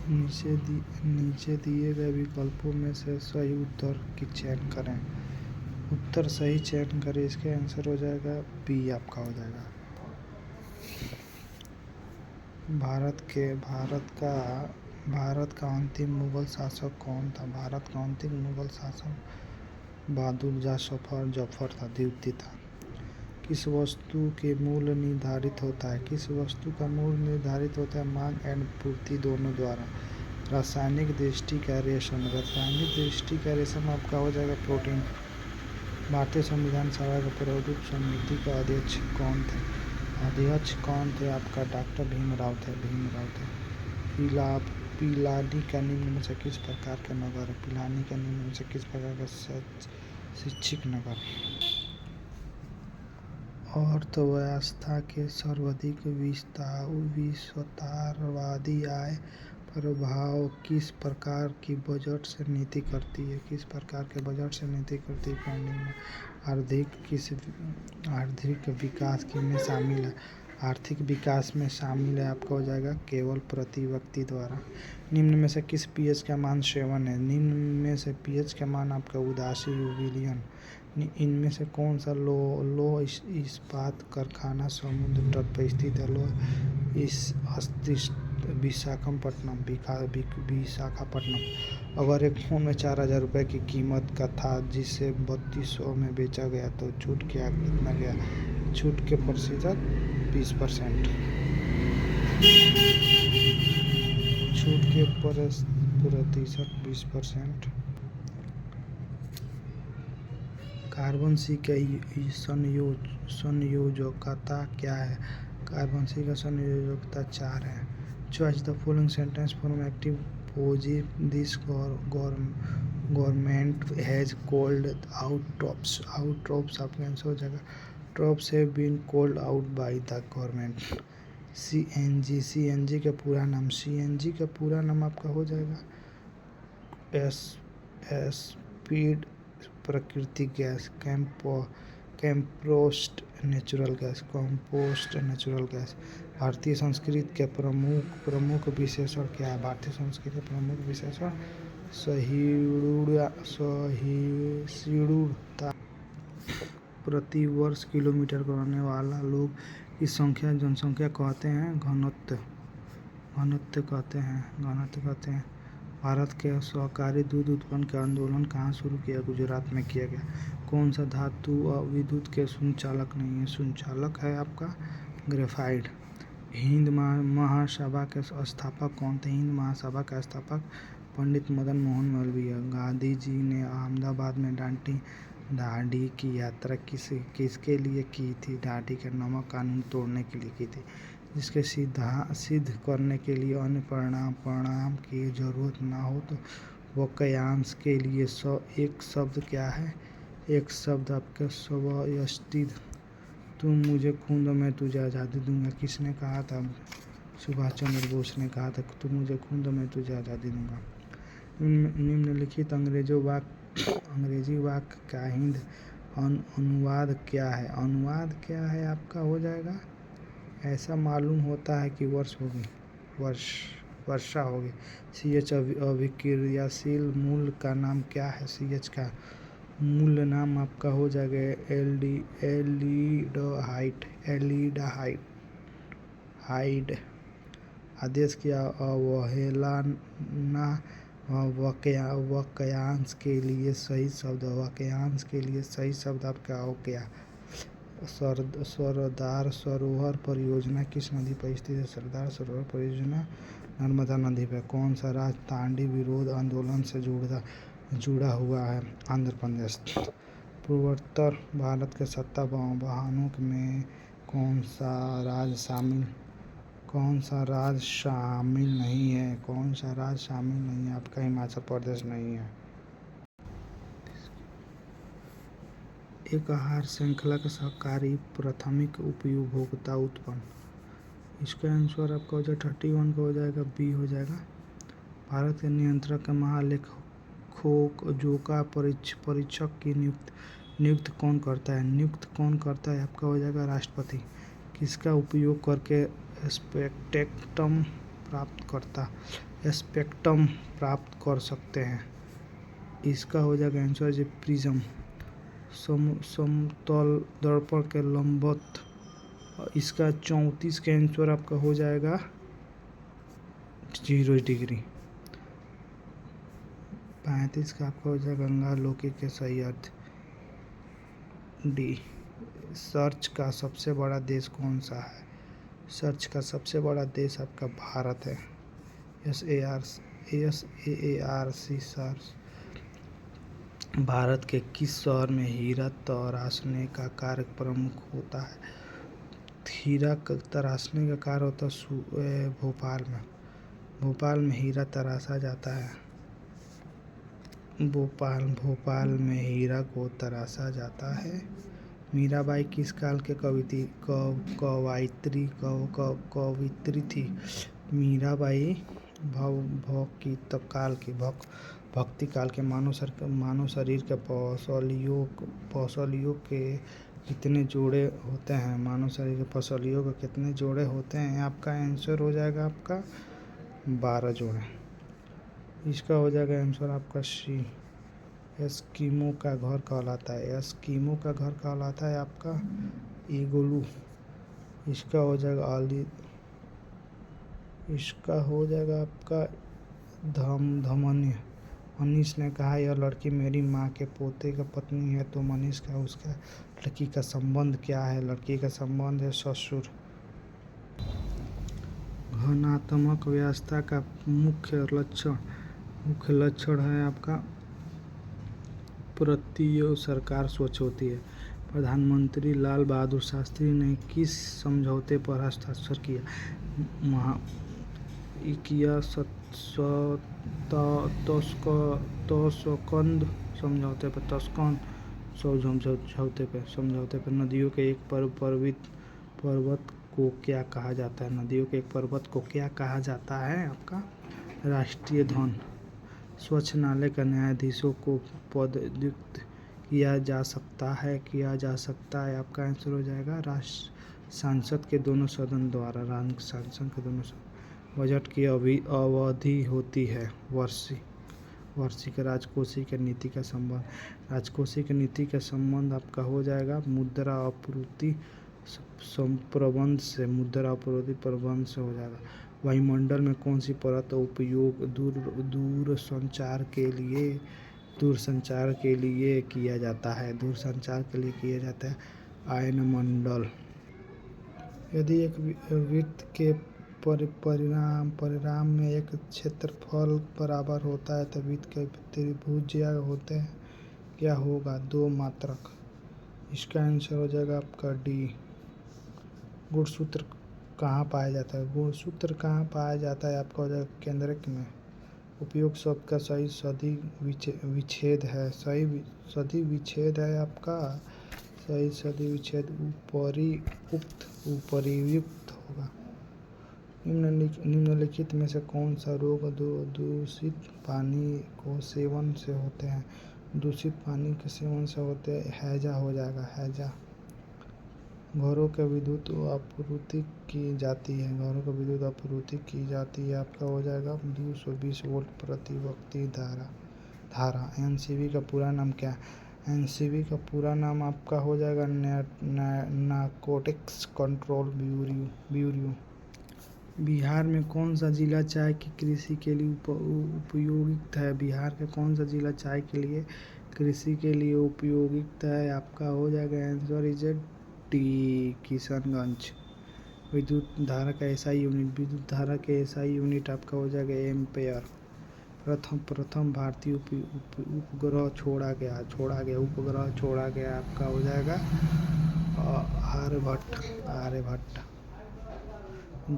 नीचे दिए गए विकल्पों में से सही उत्तर की चयन करें। उत्तर सही चयन करें, इसका आंसर हो जाएगा बी आपका हो जाएगा। भारत का अंतिम मुगल शासक कौन था? भारत का अंतिम मुगल शासक बहादुर जफर था, द्वितीय था। किस वस्तु के मूल्य निर्धारित होता है? किस वस्तु का मूल्य निर्धारित होता है मांग एवं पूर्ति दोनों द्वारा? रासायनिक दृष्टि का रेशम। रासायनिक दृष्टि का रेशम आपका हो जाएगा प्रोटीन। भारतीय संविधान सभा के प्रारूप समिति का अध्यक्ष कौन थे? अध्यक्ष कौन थे आपका? डॉक्टर भीमराव थे। पिलानी का निम्न में से किस प्रकार का नगर है? पिलानी का निम्न में से किस प्रकार का शैक्षिक नगर? अर्थव्यवस्था के सर्वाधिक विस्तारवादी आय प्रभाव किस प्रकार की बजट से नीति करती है? किस प्रकार के बजट से नीति करती है? फंडिंग में आर्थिक विकास में शामिल है? आर्थिक विकास में शामिल है आपका हो जाएगा केवल प्रति व्यक्ति द्वारा। निम्न में से किस पीएच का मान 7 है? निम्न में से पीएच का मान आपका उदासी विलियन। इनमें से कौन सा लो इस्पात कारखाना समुद्र तट पर स्थित है? विशाखापट्टनम। अगर एक फोन में 4,000 रुपये की कीमत का था जिसे 3200 में बेचा गया तो छूट कितना गया? छूट के प्रतिशत 20%। छूट के प्रतिशत 20%। कार्बन सी का संयोजकता क्या है? कार्बन सी का संयोजकता 4 है। Choice the following sentence from active positive this government has called out troops. Out troops आपका आंसर हो जाएगा troops have been called out by the government. CNG का पूरा नाम। सीएनजी का पूरा नाम आपका हो जाएगा स्पीड प्राकृतिक गैस, कंपोस्ट नेचुरल गैस। भारतीय संस्कृति के प्रमुख विशेषण क्या है? भारतीय संस्कृति के प्रमुख विशेषण सहिष्णुता। प्रति वर्ष किलोमीटर करने वाला लोग की जनसंख्या कहते हैं घनत्व कहते हैं। भारत के सहकारी दूध उत्पादन का आंदोलन कहाँ शुरू किया? गुजरात में किया गया। कौन सा धातु विद्युत के संचालक नहीं है? संचालक है आपका ग्रेफाइट। हिंद महासभा के स्थापक कौन थे? हिंद महासभा का स्थापक पंडित मदन मोहन मालवीय। गांधी जी ने अहमदाबाद में दांडी की यात्रा किसके लिए की थी? दांडी के नमक कानून तोड़ने के लिए की थी, जिसके सिद्ध करने के लिए अन्य परिणाम की जरूरत ना हो तो वाक्यांश के लिए एक शब्द क्या है? एक शब्द आपका स्वयस्तित्व। तुम मुझे खून दो मैं तुझे आज़ादी दूंगा। किसने कहा था? सुभाष चंद्र बोस ने कहा था तुम मुझे खून दो मैं तुझे आज़ादी दूंगा। निम्नलिखित अंग्रेजी वाक्य का हिंदी अनुवाद क्या है? अनुवाद क्या है आपका हो जाएगा ऐसा मालूम होता है कि वर्षा होगी। CH अभिक्रियाशील मूल का नाम क्या है? CH का मूल नाम आपका हो जाएगा एल्डिहाइड। आदेश की अवहेलना वाक्यांश के लिए सही शब्द आपका हो गया सरदार सरोवर परियोजना किस नदी पर स्थित है? सरदार सरोवर परियोजना नर्मदा नदी पर। कौन सा राज्य दांडी विरोध आंदोलन से जुड़ा हुआ है? आंध्र प्रदेश। पूर्वोत्तर भारत के सत्ता वाहनों में कौन सा राज्य शामिल नहीं है? आपका हिमाचल प्रदेश नहीं है। एक आहार श्रृंखला का सहकारी प्राथमिक उपभोक्ता उत्पन्न। इसका आंसर आपका हो जाएगा 31 का हो जाएगा बी हो जाएगा। भारत के नियंत्रक महालेखाजोखा परीक्षक की नियुक्त कौन करता है? आपका हो जाएगा राष्ट्रपति। किसका उपयोग करके स्पेक्ट्रम प्राप्तकर्ता स्पेक्ट्रम प्राप्त कर सकते हैं। इसका हो जाएगा आंसर जो प्रिज्म। समतल दर्पण के लंबवत, इसका 34 का आंसर आपका हो जाएगा 0 डिग्री। 35 का आपका हो जाएगा गंगा लोकी के सही अर्थ। डी, सर्च का सबसे बड़ा देश कौन सा है? सर्च का सबसे बड़ा देश आपका भारत है। SAARC search. भारत के किस शहर में हीरा तराशने का कार्य प्रमुख होता है? हीरा तराशने का कार्य होता है भोपाल में। भोपाल में हीरा तराशा जाता है। भोपाल में हीरा को तराशा जाता है। मीराबाई किस काल के कवयित्री थी? मीराबाई भक्ति काल के मानव शरीर के पसलियों के कितने जोड़े होते हैं? मानव शरीर के पसलियों के कितने जोड़े होते हैं? आपका आंसर हो जाएगा आपका 12 जोड़े। इसका हो जाएगा आंसर आपका सी। एस्किमो का घर कहलाता है। एस्किमो का घर कहलाता है आपका इग्लू। इसका हो जाएगा इसका हो जाएगा आपका धमन्य। मनीष ने कहा यह लड़की मेरी माँ के पोते का पत्नी है, तो मनीष का उसका लड़की का संबंध क्या है? लड़की का संबंध है ससुर। घनात्मक व्यवस्था का मुख्य लक्षण है आपका प्रत्येक सरकार स्वच्छ होती है। प्रधानमंत्री लाल बहादुर शास्त्री ने किस समझौते पर हस्ताक्षर किया? तस्कंद समझौते पर। तस्कंद समझौते पर नदियों के एक पर्वत को क्या कहा जाता है? नदियों के एक पर्वत को क्या कहा जाता है? आपका राष्ट्रीय धन। स्वच्छ नाले का न्यायाधीशों को पदच्युत किया जा सकता है। आपका आंसर हो जाएगा संसद के दोनों सदन द्वारा। संसद के दोनों सदन। बजट की अवधि होती है वार्षिक। राजकोषीय नीति का संबंध। राजकोषीय नीति का संबंध आपका हो जाएगा मुद्रा आपूर्ति प्रबंध से। मुद्रा आपूर्ति प्रबंध से हो जाएगा। वायुमंडल में कौन सी परत उपयोग दूरसंचार के लिए किया जाता है? दूरसंचार के लिए किया जाता है आयनमंडल। यदि एक वृत्त के परिमाण में एक क्षेत्रफल बराबर होता है तो वृत्त के त्रिभुज होते हैं क्या होगा? 2 मात्रक। इसका आंसर हो जाएगा आपका डी। गुणसूत्र कहाँ पाया जाता है? गुणसूत्र कहाँ पाया जाता है? आपका हो जाएगा केंद्रक में। उपयोग शब्द का सही सदी विच्छेद है। सही सदी विच्छेद है आपका। सही सदी विच्छेद उपरियुक्त होगा। निम्नलिखित में से कौन सा रोग दूषित पानी को सेवन से होते हैं? दूषित पानी के सेवन से होते हैं हैजा हो जाएगा। हैजा। घरों के विद्युत आपूर्ति की जाती है। घरों को विद्युत आपूर्ति की जाती है। आपका हो जाएगा 220 वोल्ट प्रति व्यक्ति धारा। एनसीबी का पूरा नाम क्या है? एनसीबी का पूरा नाम आपका हो जाएगा नारकोटिक्स कंट्रोल ब्यूरो। बिहार में कौन सा जिला चाय की कृषि के लिए उपयोगित है? बिहार का कौन सा जिला चाय के लिए कृषि के लिए उपयोगित है? आपका हो जाएगा आंसर इज डी किशनगंज। विद्युत धारा का एसआई यूनिट आपका हो जाएगा एम्पेयर। प्रथम भारतीय उपग्रह छोड़ा गया आपका हो जाएगा आर्यभट्ट।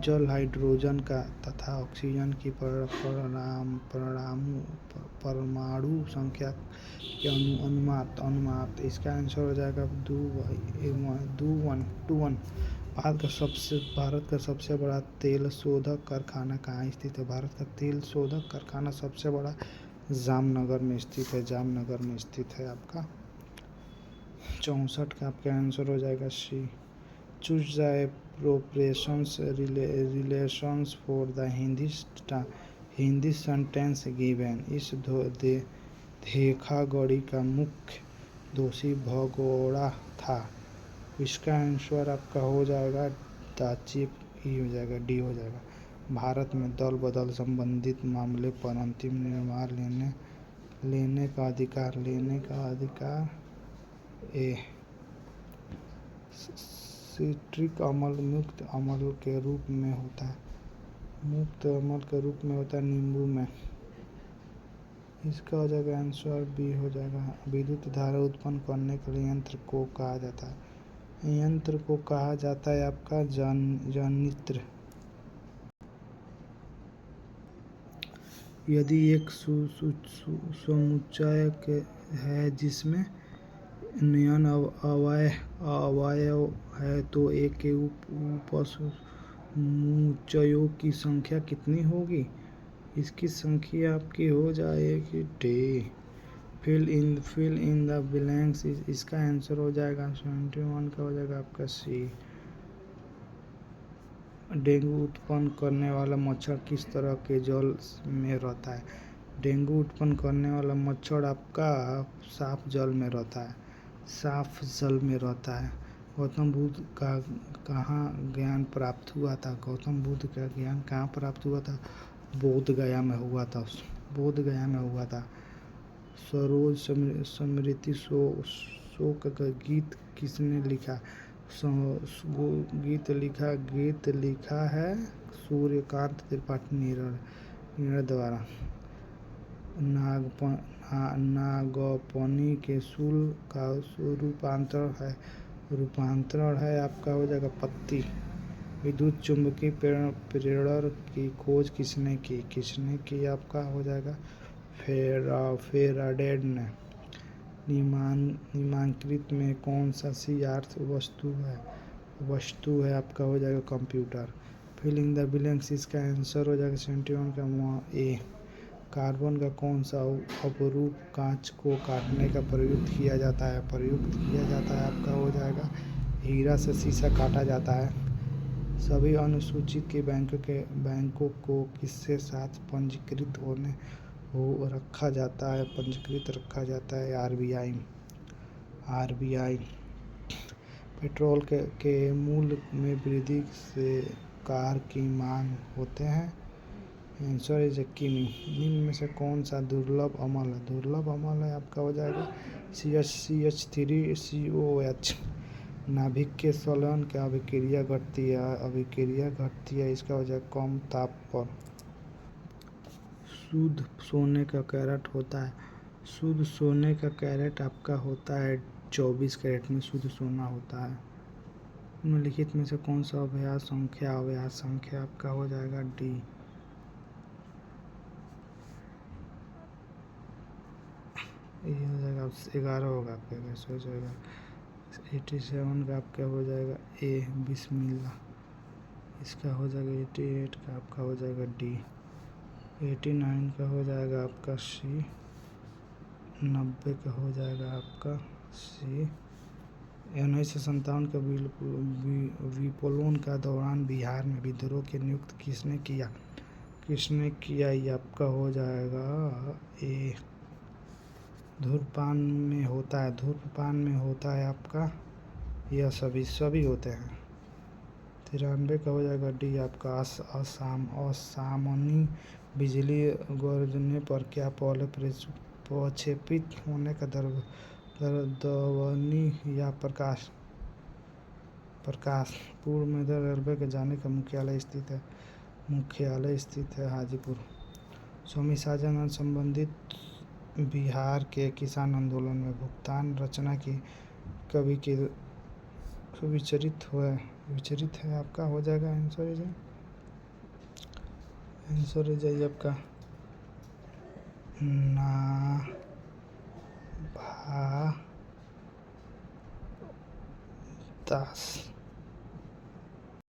जल हाइड्रोजन का तथा ऑक्सीजन की परमाणु संख्या के अनुमात। इसका आंसर हो जाएगा 21। भारत का सबसे बड़ा तेल शोधक कारखाना कहाँ स्थित है? भारत का तेल शोधक कारखाना सबसे बड़ा जामनगर में स्थित है। आपका 64 का आपका आंसर हो जाएगा C. Choose the proportions relations for the Hindi sentence given. इस धोखाधड़ी का मुख्य दोषी भगोड़ा था। इसका आंसर आपका हो जाएगा द चीफ, ई हो जाएगा, डी हो जाएगा। भारत में दल बदल संबंधित मामले पर अंतिम निर्णय लेने का अधिकार ए। सिट्रिक अम्ल मुक्त अम्ल के रूप में होता है नींबू में। इसका हो जाएगा आंसर बी हो जाएगा। विद्युत धारा उत्पन्न करने के लिए यंत्र को कहा जाता है आपका जनित्र। यदि एक समुच्चय है जिसमें n अवयव है तो एक के उपसमुच्चयों की संख्या कितनी होगी? इसकी संख्या आपकी हो जाएगी D. Fill in the blanks. इसका आंसर हो जाएगा 71 का हो जाएगा आपका सी। डेंगू उत्पन्न करने वाला मच्छर किस तरह के जल में रहता है? डेंगू उत्पन्न करने वाला मच्छर आपका साफ जल में रहता है। गौतम बुद्ध का कहाँ ज्ञान प्राप्त हुआ था? गौतम बुद्ध का ज्ञान कहाँ प्राप्त हुआ था? बोध गया में हुआ था। सरोज स्मृति शोक का गीत किसने लिखा? गीत लिखा है सूर्यकांत त्रिपाठी नीरद द्वारा। नागपनी के शूल का रूपांतरण है आपका हो जाएगा पत्ती। विद्युत चुम्बकीय प्रेरण की खोज किसने की? आपका हो जाएगा फेराडे ने। निम्नलिखित में कौन सा सी अर्थ वस्तु है आपका हो जाएगा computer. Fill in the blanks. इसका आंसर हो जाएगा 71 का ए। कार्बन का कौन सा अपरूप कांच को काटने का प्रयुक्त किया जाता है? आपका हो जाएगा हीरा से शीशा काटा जाता है। सभी अनुसूचित के बैंकों को किसके साथ पंजीकृत रखा जाता है? आरबीआई। पेट्रोल के मूल्य में वृद्धि से कार की मांग होते हैं। आंसर इज किमी। निम्न में से कौन सा दुर्लभ अम्ल है? आपका हो जाएगा CH3COH। नाभिक के संलयन की अभिक्रिया घटती है। इसका हो जाएगा कम ताप पर। शुद्ध सोने का कैरेट होता है। शुद्ध सोने का कैरेट आपका होता है 24 कैरेट में शुद्ध सोना होता है। निम्नलिखित में से कौन सा अभ्यास संख्या आपका हो जाएगा डी। ये हो जाएगा 11 होगा आपका। 87 का आपका हो जाएगा ए बिस्मिल्लाह। इसका हो जाएगा 88 का आपका हो जाएगा डी। 89 का हो जाएगा आपका सी। 90 का हो जाएगा आपका सी। 1957 का विप्लव का दौरान बिहार में विद्रोह की नियुक्ति किसने किया? ये आपका हो जाएगा ए। धूम्रपान में होता है आपका, यह सभी होते हैं। 93 का हो जाएगा डी आपका। असामान्य बिजली गरजने पर क्या पहले प्रक्षेपित होने का ध्वनि या प्रकाश? पूर्व में रेलवे के जाने का मुख्यालय स्थित है हाजीपुर। स्वामी शाहजहां संबंधित बिहार के किसान आंदोलन में भुगतान रचना की कवि के विचरित है। आपका हो जाएगा आंसर इज आपका नाभादास।